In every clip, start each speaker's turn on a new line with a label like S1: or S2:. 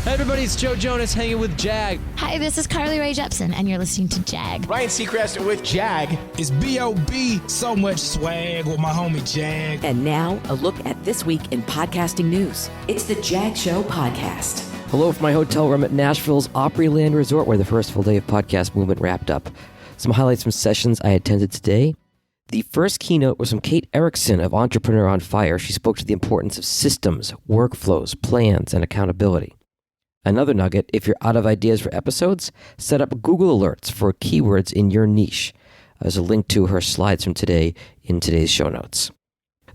S1: Hey everybody, it's Joe Jonas hanging with Jag.
S2: Hi, this is Carly Rae Jepsen, and you're listening to Jag.
S3: Ryan Seacrest with Jag.
S4: It's B.O.B. So much swag with my homie Jag.
S5: And now, a look at this week in podcasting news. It's the Jag Show podcast.
S6: Hello from my hotel room at Nashville's Opryland Resort, where the first full day of podcast movement wrapped up. Some highlights from sessions I attended today. The first keynote was from Kate Erickson of Entrepreneur on Fire. She spoke to the importance of systems, workflows, plans, and accountability. Another nugget, if you're out of ideas for episodes, set up Google Alerts for keywords in your niche. There's a link to her slides from today in today's show notes.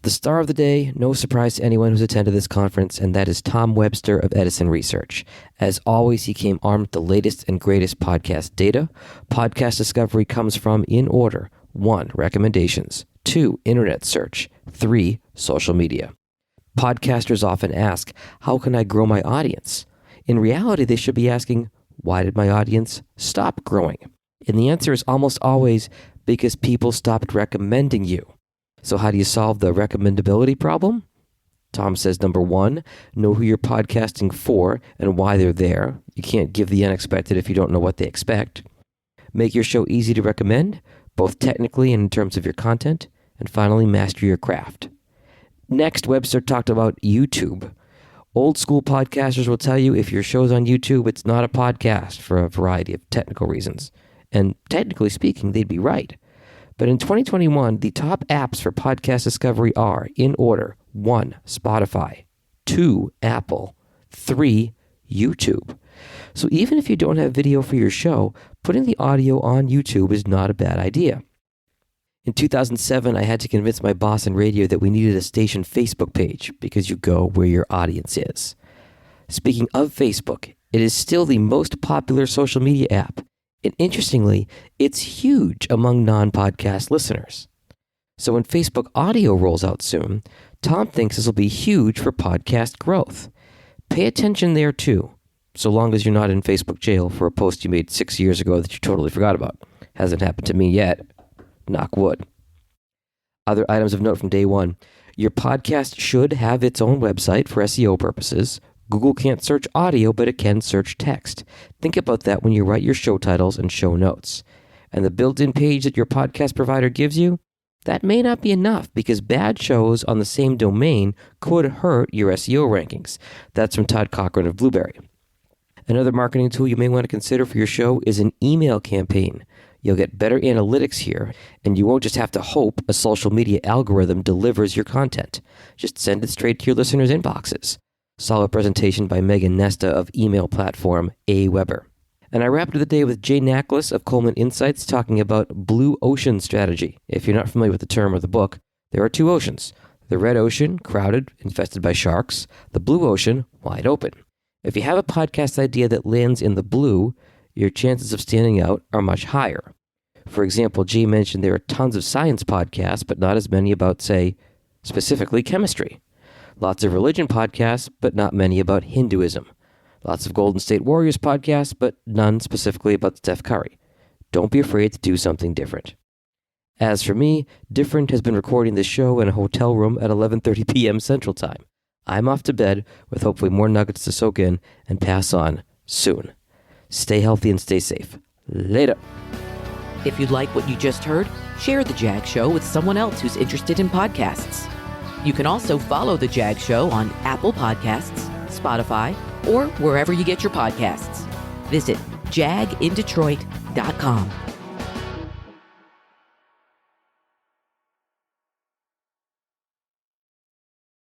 S6: The star of the day, no surprise to anyone who's attended this conference, and that is Tom Webster of Edison Research. As always, he came armed with the latest and greatest podcast data. Podcast discovery comes from, in order, 1, recommendations, 2, internet search, 3, social media. Podcasters often ask, how can I grow my audience? In reality, they should be asking, why did my audience stop growing? And the answer is almost always because people stopped recommending you. So how do you solve the recommendability problem? Tom says, number 1, know who you're podcasting for and why they're there. You can't give the unexpected if you don't know what they expect. Make your show easy to recommend, both technically and in terms of your content. And finally, master your craft. Next, Webster talked about YouTube. Old school podcasters will tell you if your show's on YouTube, it's not a podcast for a variety of technical reasons. And technically speaking, they'd be right. But in 2021, the top apps for podcast discovery are, in order, 1, Spotify, 2, Apple, 3, YouTube. So even if you don't have video for your show, putting the audio on YouTube is not a bad idea. In 2007, I had to convince my boss in radio that we needed a station Facebook page because you go where your audience is. Speaking of Facebook, it is still the most popular social media app. And interestingly, it's huge among non-podcast listeners. So when Facebook audio rolls out soon, Tom thinks this will be huge for podcast growth. Pay attention there too, so long as you're not in Facebook jail for a post you made 6 years ago that you totally forgot about. Hasn't happened to me yet. Knock wood. Other items of note from day 1. Your podcast should have its own website for SEO purposes. Google can't search audio, but it can search text. Think about that when you write your show titles and show notes. And the built-in page that your podcast provider gives you, that may not be enough because bad shows on the same domain could hurt your SEO rankings. That's from Todd Cochran of Blueberry. Another marketing tool you may want to consider for your show is an email campaign. You'll get better analytics here, and you won't just have to hope a social media algorithm delivers your content. Just send it straight to your listeners' inboxes. Solid presentation by Megan Nesta of email platform Aweber. And I wrapped up the day with Jay Nacklis of Coleman Insights talking about blue ocean strategy. If you're not familiar with the term or the book, there are 2 oceans. The red ocean, crowded, infested by sharks. The blue ocean, wide open. If you have a podcast idea that lands in the blue, your chances of standing out are much higher. For example, Jay mentioned there are tons of science podcasts, but not as many about, say, specifically chemistry. Lots of religion podcasts, but not many about Hinduism. Lots of Golden State Warriors podcasts, but none specifically about Steph Curry. Don't be afraid to do something different. As for me, Different has been recording this show in a hotel room at 11:30 p.m. Central Time. I'm off to bed with hopefully more nuggets to soak in and pass on soon. Stay healthy and stay safe. Later.
S5: If you like what you just heard, share The Jag Show with someone else who's interested in podcasts. You can also follow The Jag Show on Apple Podcasts, Spotify, or wherever you get your podcasts. Visit jagindetroit.com.